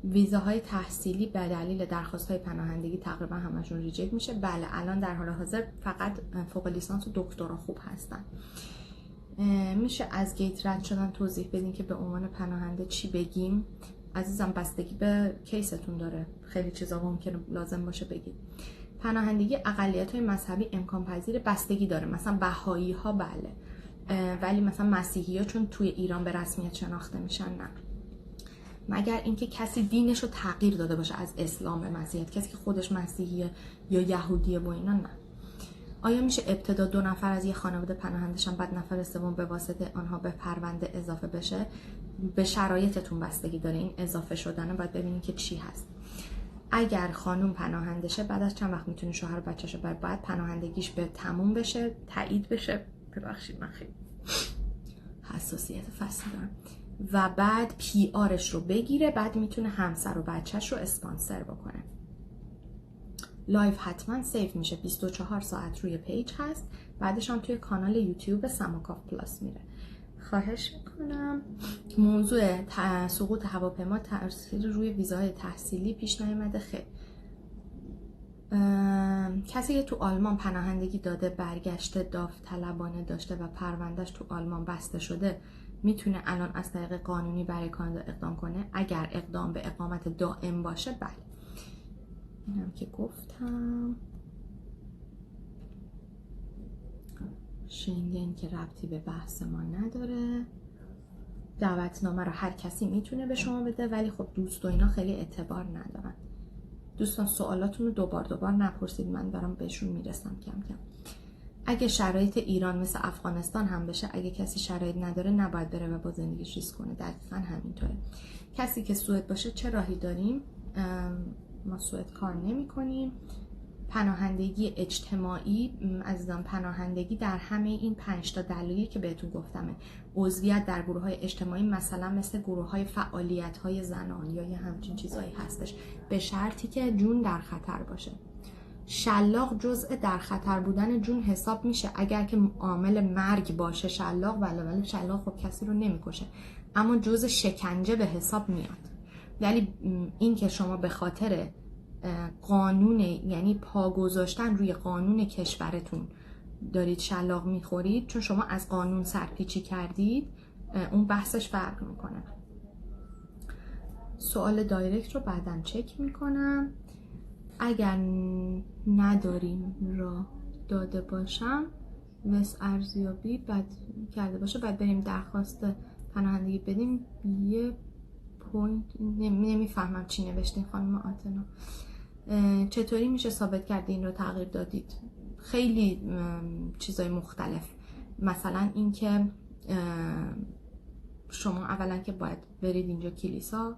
Speaker 1: ویزاهای تحصیلی به دلیل درخواست‌های پناهندگی تقریبا همشون ریجکت میشه. بله الان در حال حاضر فقط فوق لیسانس و دکترا خوب هستن. میشه از گیت رد شدن توضیح بدین که به عنوان پناهنده چی بگیم؟ عزیزم بستگی به کیستون داره، خیلی چیزا ممکنه لازم باشه بگید. پناهندگی اقلیت‌های مذهبی امکان پذیر بستگی داره، مثلا بهایی ها بله، ولی مثلا مسیحی ها چون توی ایران به رسمیت شناخته میشن نه، مگر اینکه کسی دینش رو تغییر داده باشه از اسلام به مسیحیت. کسی که خودش مسیحیه یا یهودیه و اینا نه. آیا میشه ابتدا 2 نفر از یه خانواده پناهنده‌شن بعد نفر سوم به واسطه آنها به پرونده اضافه بشه؟ به شرایطتون بستگی داره. این اضافه شدنه باید ببینید که چی هست. اگر خانوم پناهنده شه بعد از چند وقت میتونه شوهر بچه‌شو ببره، باید پناهندگیش به تموم بشه، تایید بشه. ببخشید من خیلی حساسیت فصلی دارم. و بعد PR رو بگیره، بعد میتونه همسر و بچه‌ش رو اسپانسر بکنه. لایو حتما سیو میشه، 24 ساعت روی پیج هست، بعدش هم توی کانال یوتیوب سماکاف پلاس میره. خواهش میکنم. موضوع سقوط هواپیما تأثیر روی ویزای تحصیلی پیش نیامده. خیلی کسی که تو آلمان پناهندگی داده برگشته داوطلبانه داشته و پروندهش تو آلمان بسته شده میتونه الان از طریق قانونی برای کانادا اقدام کنه؟ اگر اقدام به اقامت دائم باشه بله. اینم که گفتم. شنگن که ربطی به بحث ما نداره. دعوتنامه رو هر کسی میتونه به شما بده، ولی خب دوست و اینا خیلی اعتبار ندارن. دوستان سوالاتون رو دوبار نپرسید، من دارم بهشون میرسم کم کم. اگه شرایط ایران مثل افغانستان هم بشه، اگه کسی شرایط نداره نباید بره و با زندگیش ریسک کنه. دقیقاً همینطوره. کسی که سوئد باشه چه راهی داریم؟ ما سوئد کار نمی کنیم. پناهندگی اجتماعی عزیزان، پناهندگی در همه این 5 تا دلایلی که بهتون گفتمه. عضویت در گروه‌های اجتماعی مثلا مثل گروه‌های فعالیت‌های زنان یا یه همچین چیزایی هستش، به شرطی که جون در خطر باشه. شلاق جزء در خطر بودن جون حساب میشه. اگر که عامل مرگ باشه شلاق، ولی شلاق خب کسی رو نمیکشه، اما جزء شکنجه به حساب میاد. ولی این که شما به خاطر قانون، یعنی پا گذاشتن روی قانون کشورتون دارید شلاق میخورید، چون شما از قانون سرپیچی کردید، اون بحثش فرق میکنه. سوال دایرکت رو بعداً چک میکنم. اگر نداریم را داده باشم وس ارزیابی بعد کرده باشه، بعد بریم درخواست پناهندگی بدیم. یه پوینت نمیفهمم چی نوشتین خانم آتنا. چطوری میشه ثابت کرده این رو تغییر دادید؟ خیلی چیزای مختلف، مثلا اینکه شما اولا که باید برید اینجا کلیسا،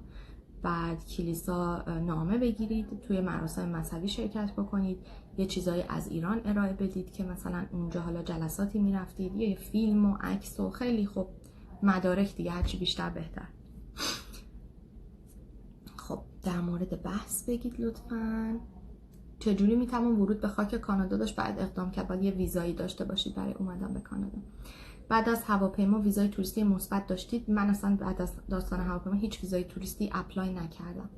Speaker 1: بعد کلیسا نامه بگیرید، توی مراسم مذهبی شرکت بکنید، یه چیزایی از ایران ارائه بدید که مثلا اونجا حالا جلساتی میرفتید، یه فیلم و عکس و خیلی خوب مدارک دیگه، هرچی بیشتر بهتر. خب در مورد بحث بگید لطفاً. چجوری میتوان ورود به خاک کانادا داشت؟ بعد اقدام کرد باید یه ویزایی داشته باشید برای اومدن به کانادا. بعد از هواپیما ویزای توریستی مثبت داشتید؟ من اصلا بعد از داستان هواپیما هیچ ویزای توریستی اپلای نکردم.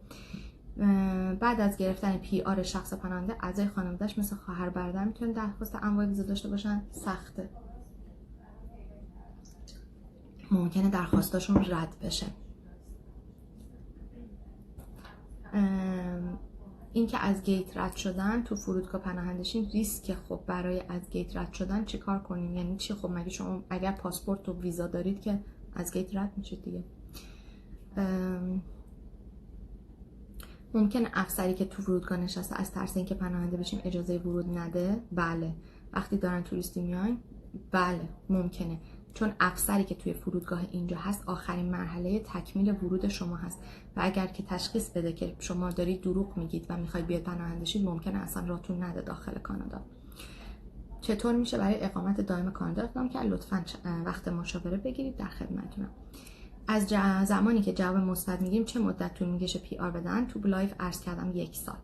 Speaker 1: بعد از گرفتن پی آر شخص پناهنده، اعضای خانواده‌اش مثل خواهر برادر میتونن درخواست انواع ویزا داشته باشن؟ سخته، ممکنه درخواستاشون رد بشه. این که از گیت رد شدن تو فرودگاه پناهندشین ریسک، خب برای از گیت رد شدن چی کار کنیم؟ یعنی چی؟ خب مگه شما اگر پاسپورت و ویزا دارید که از گیت رد میشید دیگه. ممکنه افسری که تو فرودگاه نشسته از ترس اینکه پناهنده بشیم اجازه ورود نده؟ بله. وقتی دارن توریستی میاین؟ بله ممکنه، چون افسری که توی فرودگاه اینجا هست آخرین مرحله تکمیل ورود شما هست و اگر که تشخیص بده که شما دارید دروغ میگید و میخواید بیاد پناهنده شید، ممکنه اصلا راهتون نده داخل کانادا. چطور میشه برای اقامت دائم کانادا اقدام کرد؟ لطفاً وقت مشاوره بگیرید، در خدمتتونم. از زمانی که جواب مثبت میگیم چه مدت طول میکشه پی آر بدن؟ تو لایو عرض کردم 1 سال.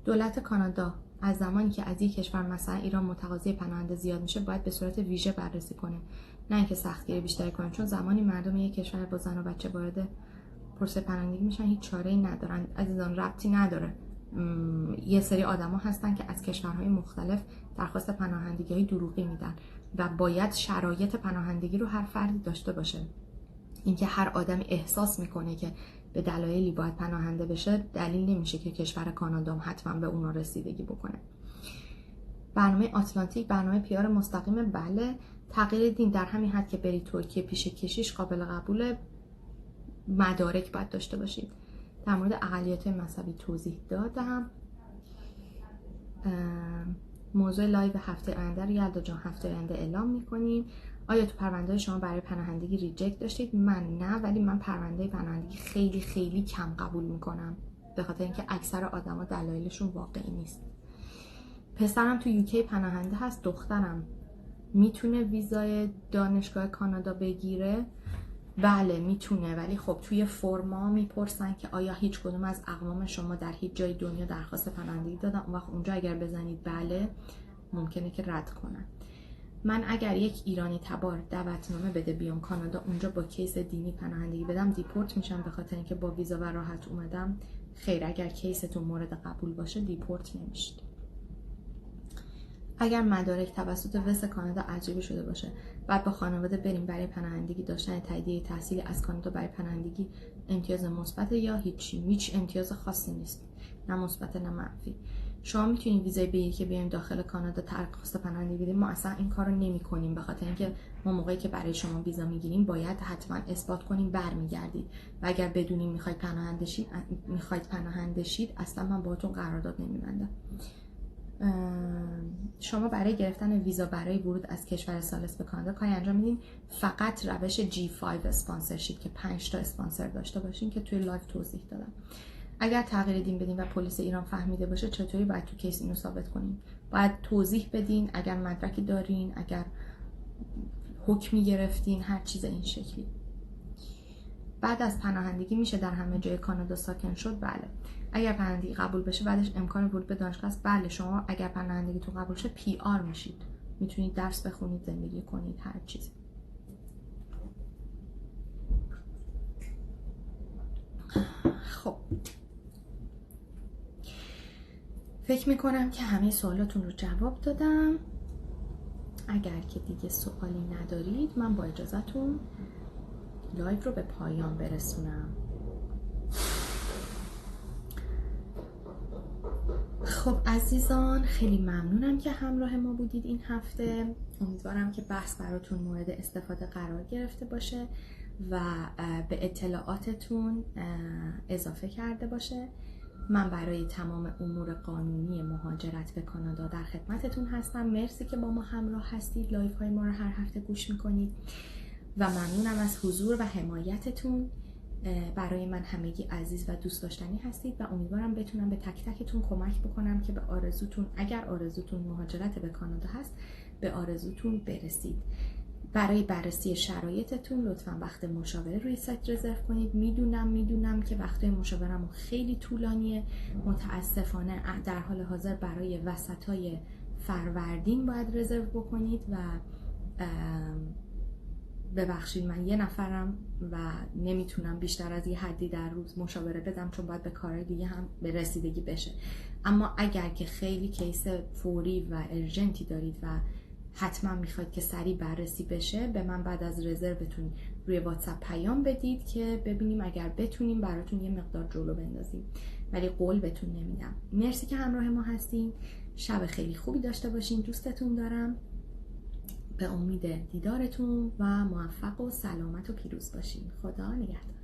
Speaker 1: دولت کانادا از زمانی که از یک کشور مثلا ایران متقاضی پناهنده زیاد میشه باید به صورت ویژه بررسی کنه، نه اینکه سختگیری بیشتری کنه، چون زمانی مردم یک کشور با زن و بچه وارد پروسه پناهندگی میشن هیچ چاره‌ای ندارن. عزیزان ربطی نداره. یه سری آدما هستن که از کشورهای مختلف درخواست پناهندگی های دروغی میدن و باید شرایط پناهندگی رو هر فردی داشته باشه. اینکه هر آدمی احساس میکنه که به دلایلی باید پناهنده بشه دلیل نمیشه که کشور کانادا حتما به اونا رسیدگی بکنه. برنامه آتلانتیک برنامه پیار مستقیم؟ بله. تغییر دین در همین حد که بری ترکیه پیش کشیش قابل قبوله، مدارک باید داشته باشید. در مورد اقلیت مذهبی توضیح دادم. موضوع لایو هفته آینده رو یلدا جان هفته آینده اعلام میکنیم. آیا تو پرونده شما برای پناهندگی ریجکت داشتید؟ من نه، ولی من پرونده پناهندگی خیلی خیلی کم قبول میکنم به خاطر اینکه اکثر آدما دلایلشون واقعی نیست. پسرم تو یوکی پناهنده هست، دخترم میتونه ویزای دانشگاه کانادا بگیره؟ بله میتونه، ولی خب توی فرما میپرسن که آیا هیچ کدوم از اقوام شما در هیچ جای دنیا درخواست پناهندگی دادن؟ اون وقت اونجا اگر بزنید بله، ممکنه که رد کنن. من اگر یک ایرانی تبار دعوتنامه بده بیام کانادا، اونجا با کیس دینی پناهندگی بدم دیپورت میشم به خاطر اینکه با ویزا و راحت اومدم؟ خیر، اگر کیستون مورد قبول باشه دیپورت نمیشید. اگر مدارک توسط وس کانادا ارزیابی شده باشه بعد با خانواده بریم برای پناهندگی داشتن تاییدیه تحصیل از کانادا برای پناهندگی امتیاز مثبت یا هیچ امتیاز خاصی نیست، نه مثبت نه منفی. شما میتونید ویزای بگیرید که بیایم داخل کانادا درخواست پناهندگی بدیم؟ ما اصلا این کارو نمی‌کنیم به خاطر اینکه ما موقعی که برای شما ویزا میگیریم باید حتما اثبات کنیم برمیگردید و اگر بدونیم میخواید پناهنده شید اصلا من باهاتون قرارداد نمی‌بندم. شما برای گرفتن ویزا برای ورود از کشور ثالث به کانادا کاری انجام میدین؟ فقط روش G5 اسپانسرشیپ که 5 تا اسپانسر داشته باشین که توی لایو توضیح دادم. اگر تغییر دین بدین و پلیس ایران فهمیده باشه چطوری باید تو کیس اینو ثابت کنین؟ باید توضیح بدین، اگر مدرکی دارین، اگر حکمی گرفتین، هر چیز این شکلی. بعد از پناهندگی میشه در همه جای کانادا ساکن شد؟ بله. اگر پناهندگی قبول بشه بعدش امکان ورود به دانشگاه است؟ بله. شما اگر پناهندگیتون قبول شه پی آر میشید، میتونید درس بخونید، زندگی کنید، هر چیزی. خب فکر میکنم که همه سوالاتون رو جواب دادم. اگر که دیگه سوالی ندارید من با اجازهتون لایو رو به پایان برسونم. خب عزیزان، خیلی ممنونم که همراه ما بودید این هفته. امیدوارم که بحث براتون مورد استفاده قرار گرفته باشه و به اطلاعاتتون اضافه کرده باشه. من برای تمام امور قانونی مهاجرت به کانادا در خدمتتون هستم. مرسی که با ما همراه هستید، لایف های ما رو هر هفته گوش میکنید و ممنونم از حضور و حمایتتون. برای من همگی عزیز و دوست داشتنی هستید و امیدوارم بتونم به تک تکتون کمک بکنم که به آرزوتون، اگر آرزوتون مهاجرت به کانادا هست، به آرزوتون برسید. برای بررسی شرایطتون لطفاً وقت مشاوره روی سایت رزرو کنید. میدونم که وقت مشاوره‌مون خیلی طولانیه. متاسفانه در حال حاضر برای وسطای فروردین باید رزرو بکنید و ببخشید من یه نفرم و نمیتونم بیشتر از یه حدی در روز مشاوره بدم، چون باید به کارهای دیگه هم به رسیدگی بشه. اما اگر که خیلی کیس فوری و ارجنتی دارید و حتما میخواید که سریع بررسی بشه، به من بعد از رزروتون روی واتساپ پیام بدید که ببینیم اگر بتونیم براتون یه مقدار جلو بندازیم، ولی قول بهتون نمیدم. مرسی که همراه ما هستین. شب خیلی خوبی داشته باشین. دوستتون دارم. به امید دیدارتون و موفق و سلامت و پیروز باشین. خدا نگهدار.